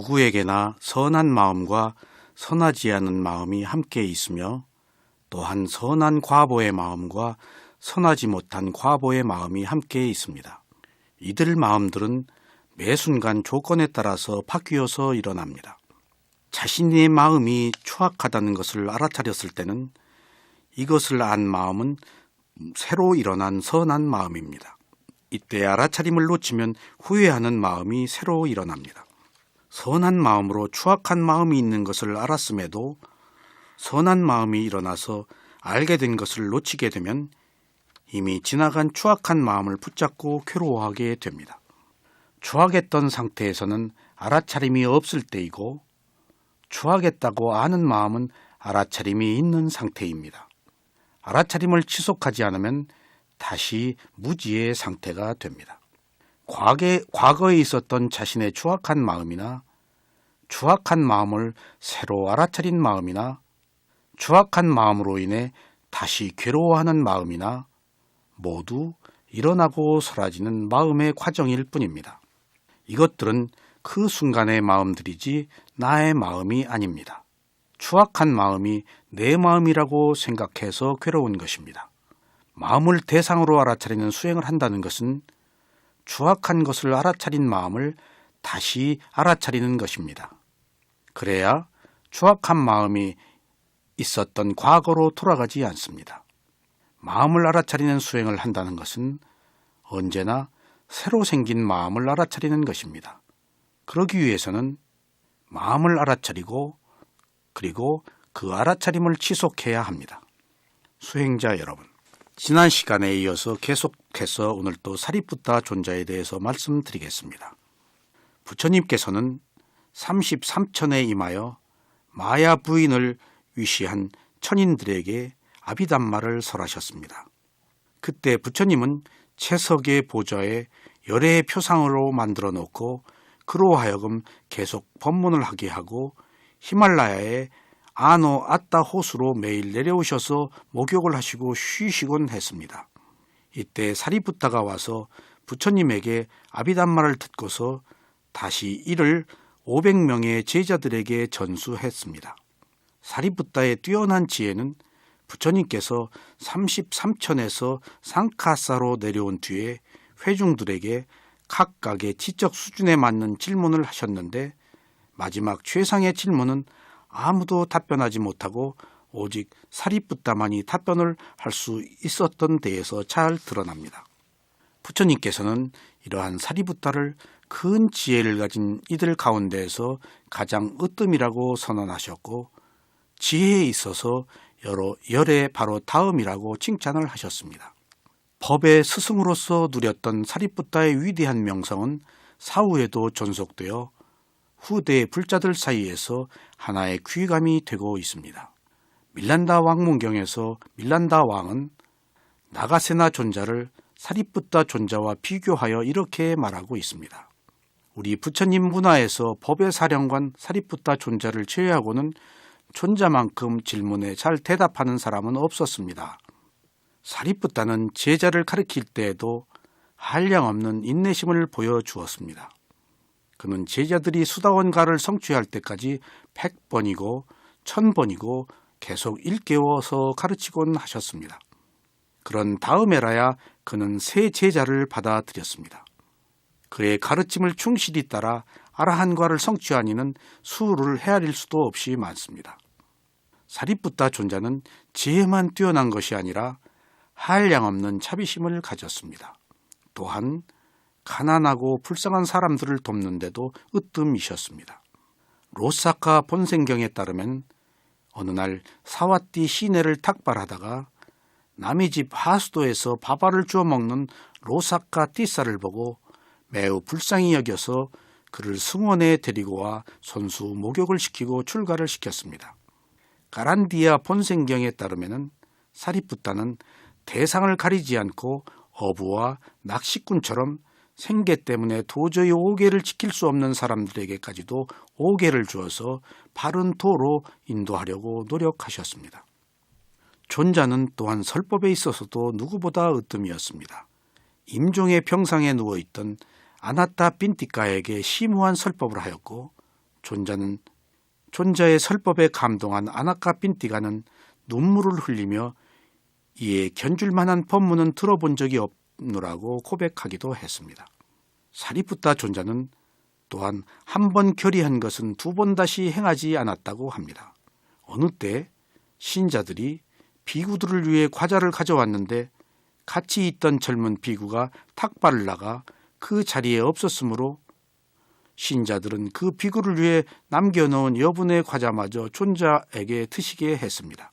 누구에게나 선한 마음과 선하지 않은 마음이 함께 있으며 또한 선한 과보의 마음과 선하지 못한 과보의 마음이 함께 있습니다. 이들 마음들은 매 순간 조건에 따라서 바뀌어서 일어납니다. 자신의 마음이 추악하다는 것을 알아차렸을 때는 이것을 안 마음은 새로 일어난 선한 마음입니다. 이때 알아차림을 놓치면 후회하는 마음이 새로 일어납니다. 선한 마음으로 추악한 마음이 있는 것을 알았음에도 선한 마음이 일어나서 알게 된 것을 놓치게 되면 이미 지나간 추악한 마음을 붙잡고 괴로워하게 됩니다. 추악했던 상태에서는 알아차림이 없을 때이고 추악했다고 아는 마음은 알아차림이 있는 상태입니다. 알아차림을 지속하지 않으면 다시 무지의 상태가 됩니다. 과거에 있었던 자신의 추악한 마음이나 추악한 마음을 새로 알아차린 마음이나 추악한 마음으로 인해 다시 괴로워하는 마음이나 모두 일어나고 사라지는 마음의 과정일 뿐입니다. 이것들은 그 순간의 마음들이지 나의 마음이 아닙니다. 추악한 마음이 내 마음이라고 생각해서 괴로운 것입니다. 마음을 대상으로 알아차리는 수행을 한다는 것은 추악한 것을 알아차린 마음을 다시 알아차리는 것입니다. 그래야 추악한 마음이 있었던 과거로 돌아가지 않습니다. 마음을 알아차리는 수행을 한다는 것은 언제나 새로 생긴 마음을 알아차리는 것입니다. 그러기 위해서는 마음을 알아차리고 그리고 그 알아차림을 지속해야 합니다. 수행자 여러분, 지난 시간에 이어서 계속해서 오늘 또 사리푸타 존자에 대해서 말씀드리겠습니다. 부처님께서는 33천에 임하여 마야 부인을 위시한 천인들에게 아비담마를 설하셨습니다. 그때 부처님은 채석의 보좌에 열애의 표상으로 만들어 놓고 그로 하여금 계속 법문을 하게 하고 히말라야의 아노 아따 호수로 매일 내려오셔서 목욕을 하시고 쉬시곤 했습니다. 이때 사리푸타가 와서 부처님에게 아비담마를 듣고서 다시 이를 500명의 제자들에게 전수했습니다. 사리푸타의 뛰어난 지혜는 부처님께서 33천에서 상카사로 내려온 뒤에 회중들에게 각각의 지적 수준에 맞는 질문을 하셨는데 마지막 최상의 질문은 아무도 답변하지 못하고 오직 사리푸타만이 답변을 할 수 있었던 데에서 잘 드러납니다. 부처님께서는 이러한 사리푸타를 큰 지혜를 가진 이들 가운데에서 가장 으뜸이라고 선언하셨고 지혜에 있어서 열의 바로 다음이라고 칭찬을 하셨습니다. 법의 스승으로서 누렸던 사리푸타의 위대한 명성은 사후에도 존속되어 후대의 불자들 사이에서 하나의 귀감이 되고 있습니다. 밀란다 왕문경에서 밀란다 왕은 나가세나 존자를 사리푸타 존자와 비교하여 이렇게 말하고 있습니다. 우리 부처님 문화에서 법의 사령관 사리푸타 존자를 제외하고는 존자만큼 질문에 잘 대답하는 사람은 없었습니다. 사리푸타는 제자를 가르칠 때에도 한량없는 인내심을 보여주었습니다. 그는 제자들이 수다원가를 성취할 때까지 100번이고 1000번이고 계속 일깨워서 가르치곤 하셨습니다. 그런 다음에라야 그는 새 제자를 받아들였습니다. 그의 가르침을 충실히 따라 아라한과를 성취한 이는 수를 헤아릴 수도 없이 많습니다. 사리푸타 존자는 지혜만 뛰어난 것이 아니라 한량없는 자비심을 가졌습니다. 또한 가난하고 불쌍한 사람들을 돕는데도 으뜸이셨습니다. 로사카 본생경에 따르면 어느 날 사와띠 시내를 탁발하다가 남의 집 하수도에서 밥알을 주워 먹는 로사카 띠사를 보고 매우 불쌍히 여겨서 그를 승원에 데리고 와 손수 목욕을 시키고 출가를 시켰습니다. 가란디아 본생경에 따르면 사리푸타는 대상을 가리지 않고 어부와 낚시꾼처럼 생계 때문에 도저히 오개를 지킬 수 없는 사람들에게까지도 오개를 주어서 바른 도로 인도하려고 노력하셨습니다. 존자는 또한 설법에 있어서도 누구보다 으뜸이었습니다. 임종의 병상에 누워있던 아나타 빈티카에게 심오한 설법을 하였고 존자의 설법에 감동한 아나카 빈티가는 눈물을 흘리며 이에 견줄 만한 법문은 들어본 적이 없노라고 고백하기도 했습니다. 사리푸타 존자는 또한 한 번 결의한 것은 두 번 다시 행하지 않았다고 합니다. 어느 때 신자들이 비구들을 위해 과자를 가져왔는데 같이 있던 젊은 비구가 탁발을 나가 그 자리에 없었으므로 신자들은 그 비구를 위해 남겨놓은 여분의 과자마저 존자에게 드시게 했습니다.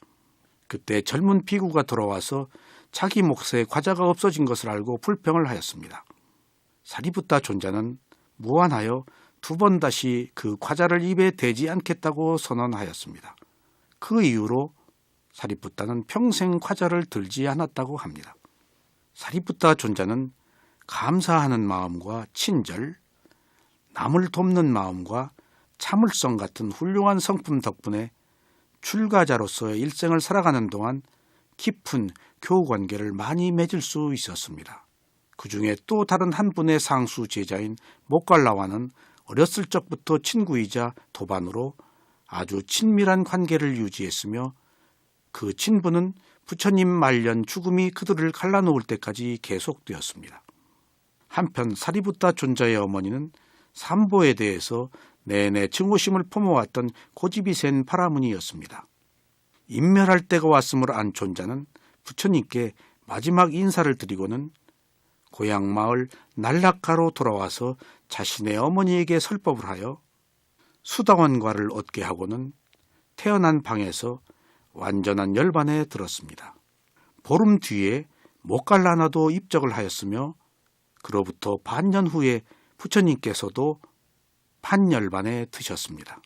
그때 젊은 비구가 돌아와서 자기 몫에 과자가 없어진 것을 알고 불평을 하였습니다. 사리푸타 존자는 무안하여 두 번 다시 그 과자를 입에 대지 않겠다고 선언하였습니다. 그 이후로 사리푸타는 평생 과자를 들지 않았다고 합니다. 사리푸타 존자는 감사하는 마음과 친절, 남을 돕는 마음과 참을성 같은 훌륭한 성품 덕분에 출가자로서의 일생을 살아가는 동안 깊은 교우관계를 많이 맺을 수 있었습니다. 그 중에 또 다른 한 분의 상수 제자인 모갈라와는 어렸을 적부터 친구이자 도반으로 아주 친밀한 관계를 유지했으며 그 친분은 부처님 말년 죽음이 그들을 갈라놓을 때까지 계속되었습니다. 한편 사리푸타 존자의 어머니는 삼보에 대해서 내내 증오심을 품어왔던 고집이 센 파라문이었습니다. 인멸할 때가 왔음을 안 존자는 부처님께 마지막 인사를 드리고는 고향 마을 날락가로 돌아와서 자신의 어머니에게 설법을 하여 수다원과를 얻게 하고는 태어난 방에서 완전한 열반에 들었습니다. 보름 뒤에 모갈라나도 입적을 하였으며 그로부터 반년 후에 부처님께서도 판열반에 드셨습니다.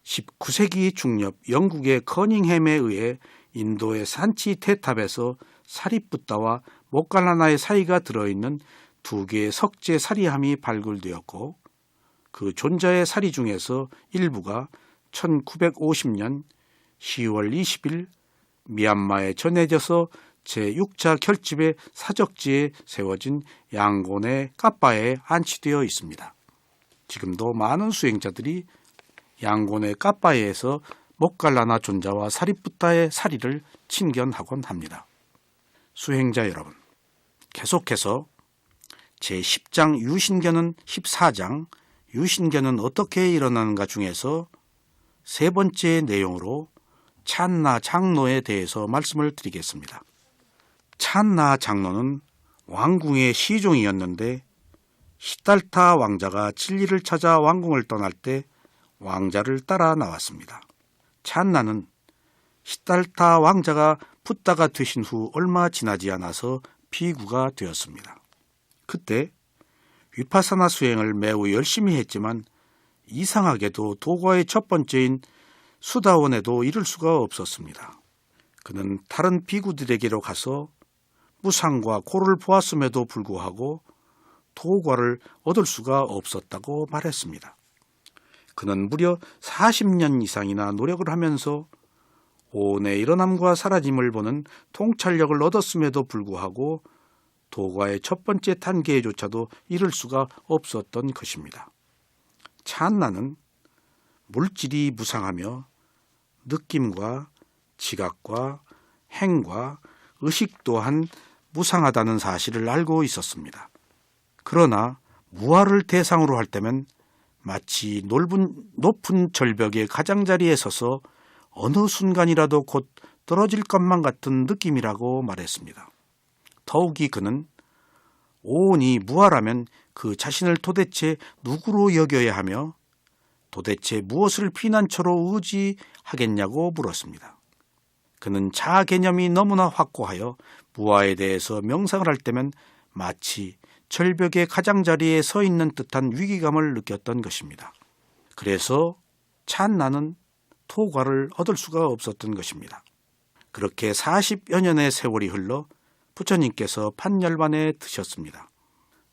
19세기 중엽 영국의 커닝햄에 의해 인도의 산치 테탑에서 사리푸타와 모갈라나의 사이가 들어있는 두 개의 석재 사리함이 발굴되었고 그 존자의 사리 중에서 일부가 1950년 10월 20일 미얀마에 전해져서 제6차 결집의 사적지에 세워진 양곤의 까빠에 안치되어 있습니다. 지금도 많은 수행자들이 양곤의 까빠에에서 모갈라나 존자와 사리푸타의 사리를 친견하곤 합니다. 수행자 여러분, 계속해서 제10장 유신견은 14장 유신견은 어떻게 일어나는가 중에서 세 번째 내용으로 찬나 장로에 대해서 말씀을 드리겠습니다. 찬나 장로는 왕궁의 시종이었는데 시달타 왕자가 진리를 찾아 왕궁을 떠날 때 왕자를 따라 나왔습니다. 찬나는 시달타 왕자가 붓다가 되신 후 얼마 지나지 않아서 비구가 되었습니다. 그때 위파사나 수행을 매우 열심히 했지만 이상하게도 도과의 첫 번째인 수다원에도 이를 수가 없었습니다. 그는 다른 비구들에게로 가서 무상과 고를 보았음에도 불구하고 도과를 얻을 수가 없었다고 말했습니다. 그는 무려 40년 이상이나 노력을 하면서 오온의 일어남과 사라짐을 보는 통찰력을 얻었음에도 불구하고 도과의 첫 번째 단계에조차도 이를 수가 없었던 것입니다. 찬나는 물질이 무상하며 느낌과 지각과 행과 의식 또한 무상하다는 사실을 알고 있었습니다. 그러나 무아를 대상으로 할 때면 마치 높은 절벽의 가장자리에 서서 어느 순간이라도 곧 떨어질 것만 같은 느낌이라고 말했습니다. 더욱이 그는 오온이 무아라면 그 자신을 도대체 누구로 여겨야 하며 도대체 무엇을 피난처로 의지하겠냐고 물었습니다. 그는 자아 개념이 너무나 확고하여 무아에 대해서 명상을 할 때면 마치 절벽의 가장자리에 서 있는 듯한 위기감을 느꼈던 것입니다. 그래서 찬나는 도과를 얻을 수가 없었던 것입니다. 그렇게 40여 년의 세월이 흘러 부처님께서 판열반에 드셨습니다.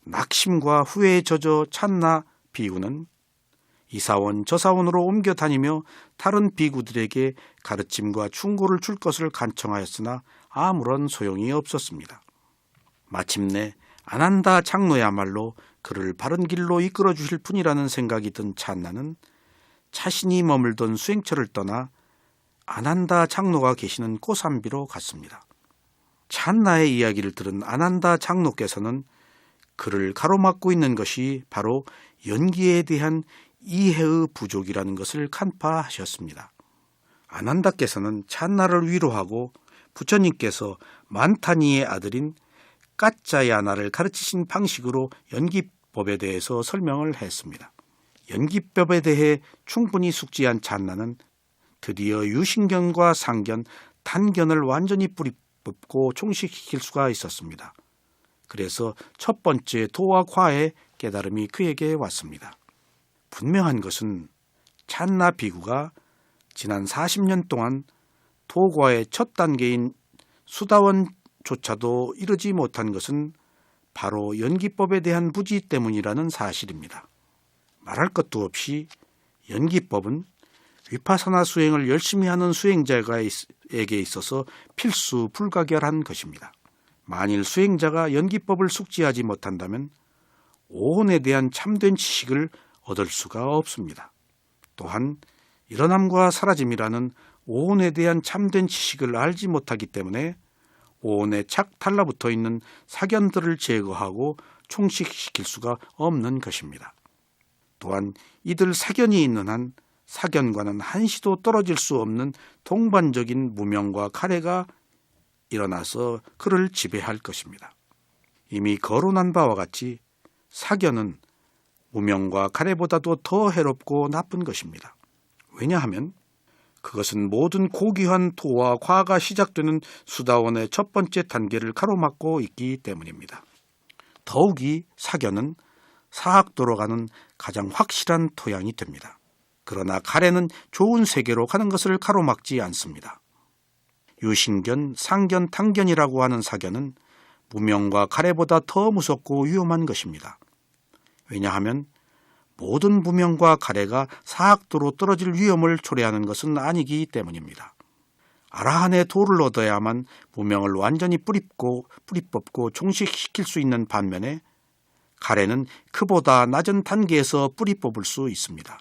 낙심과 후회에 젖어 찬나 비구는 이사원 저사원으로 옮겨 다니며 다른 비구들에게 가르침과 충고를 줄 것을 간청하였으나 아무런 소용이 없었습니다. 마침내 아난다 장로야말로 그를 바른 길로 이끌어 주실 분이라는 생각이 든 찬나는 자신이 머물던 수행처를 떠나 아난다 장로가 계시는 고산비로 갔습니다. 찬나의 이야기를 들은 아난다 장로께서는 그를 가로막고 있는 것이 바로 연기에 대한 이해의 부족이라는 것을 간파하셨습니다. 아난다께서는 찬나를 위로하고 부처님께서 만타니의 아들인 까짜야나를 가르치신 방식으로 연기법에 대해서 설명을 했습니다. 연기법에 대해 충분히 숙지한 찬나는 드디어 유신견과 상견, 단견을 완전히 뿌리 뽑고 총식시킬 수가 있었습니다. 그래서 첫 번째 도와 과의 깨달음이 그에게 왔습니다. 분명한 것은 찬나 비구가 지난 40년 동안 도과의 첫 단계인 수다원조차도 이르지 못한 것은 바로 연기법에 대한 부지 때문이라는 사실입니다. 말할 것도 없이 연기법은 위파사나 수행을 열심히 하는 수행자에게 있어서 필수 불가결한 것입니다. 만일 수행자가 연기법을 숙지하지 못한다면 오혼에 대한 참된 지식을 얻을 수가 없습니다. 또한 일어남과 사라짐이라는 오혼에 대한 참된 지식을 알지 못하기 때문에 오혼에 착 달라붙어 있는 사견들을 제거하고 총식시킬 수가 없는 것입니다. 또한 이들 사견이 있는 한 사견과는 한시도 떨어질 수 없는 동반적인 무명과 가래가 일어나서 그를 지배할 것입니다. 이미 거론한 바와 같이 사견은 무명과 가래보다도 더 해롭고 나쁜 것입니다. 왜냐하면 그것은 모든 고귀한 토와 과가 시작되는 수다원의 첫 번째 단계를 가로막고 있기 때문입니다. 더욱이 사견은 사학도로 가는 가장 확실한 토양이 됩니다. 그러나 가래는 좋은 세계로 가는 것을 가로막지 않습니다. 유신견, 상견, 탕견이라고 하는 사견은 무명과 가래보다 더 무섭고 위험한 것입니다. 왜냐하면 모든 무명과 가래가 사학도로 떨어질 위험을 초래하는 것은 아니기 때문입니다. 아라한의 도를 얻어야만 무명을 완전히 뿌리 뽑고 종식시킬 수 있는 반면에 가래는 그보다 낮은 단계에서 뿌리 뽑을 수 있습니다.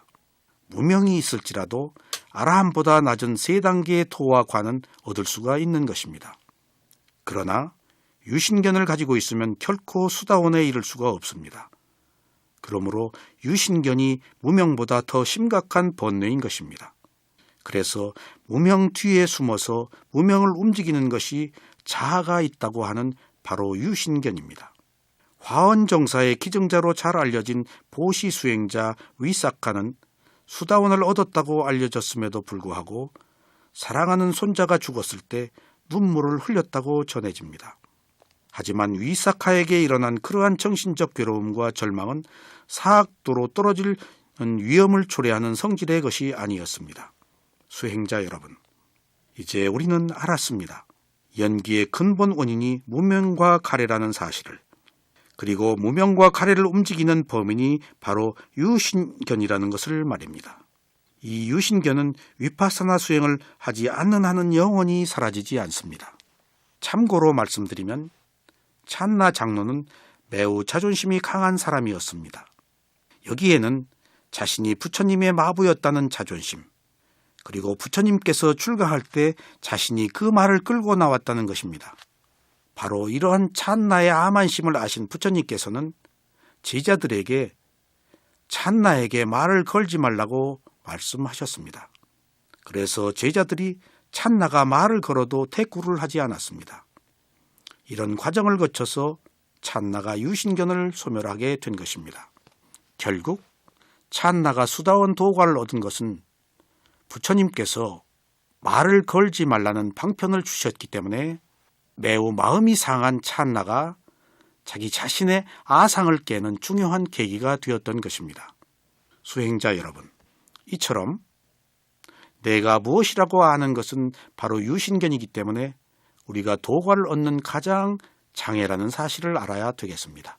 무명이 있을지라도 아라한보다 낮은 3단계의 토와 과는 얻을 수가 있는 것입니다. 그러나 유신견을 가지고 있으면 결코 수다원에 이를 수가 없습니다. 그러므로 유신견이 무명보다 더 심각한 번뇌인 것입니다. 그래서 무명 뒤에 숨어서 무명을 움직이는 것이 자아가 있다고 하는 바로 유신견입니다. 화원정사의 기증자로 잘 알려진 보시 수행자 위사카는 수다원을 얻었다고 알려졌음에도 불구하고 사랑하는 손자가 죽었을 때 눈물을 흘렸다고 전해집니다. 하지만 위사카에게 일어난 그러한 정신적 괴로움과 절망은 사학도로 떨어질 위험을 초래하는 성질의 것이 아니었습니다. 수행자 여러분, 이제 우리는 알았습니다. 연기의 근본 원인이 무명과 가래라는 사실을, 그리고 무명과 가래를 움직이는 범인이 바로 유신견이라는 것을 말입니다. 이 유신견은 위파사나 수행을 하지 않는 한은 영원히 사라지지 않습니다. 참고로 말씀드리면 찬나 장로는 매우 자존심이 강한 사람이었습니다. 여기에는 자신이 부처님의 마부였다는 자존심, 그리고 부처님께서 출가할 때 자신이 그 말을 끌고 나왔다는 것입니다. 바로 이러한 찬나의 암한심을 아신 부처님께서는 제자들에게 찬나에게 말을 걸지 말라고 말씀하셨습니다. 그래서 제자들이 찬나가 말을 걸어도 대꾸를 하지 않았습니다. 이런 과정을 거쳐서 찬나가 유신견을 소멸하게 된 것입니다. 결국 찬나가 수다원 도과를 얻은 것은 부처님께서 말을 걸지 말라는 방편을 주셨기 때문에 매우 마음이 상한 찬나가 자기 자신의 아상을 깨는 중요한 계기가 되었던 것입니다. 수행자 여러분, 이처럼 내가 무엇이라고 아는 것은 바로 유신견이기 때문에 우리가 도과를 얻는 가장 장애라는 사실을 알아야 되겠습니다.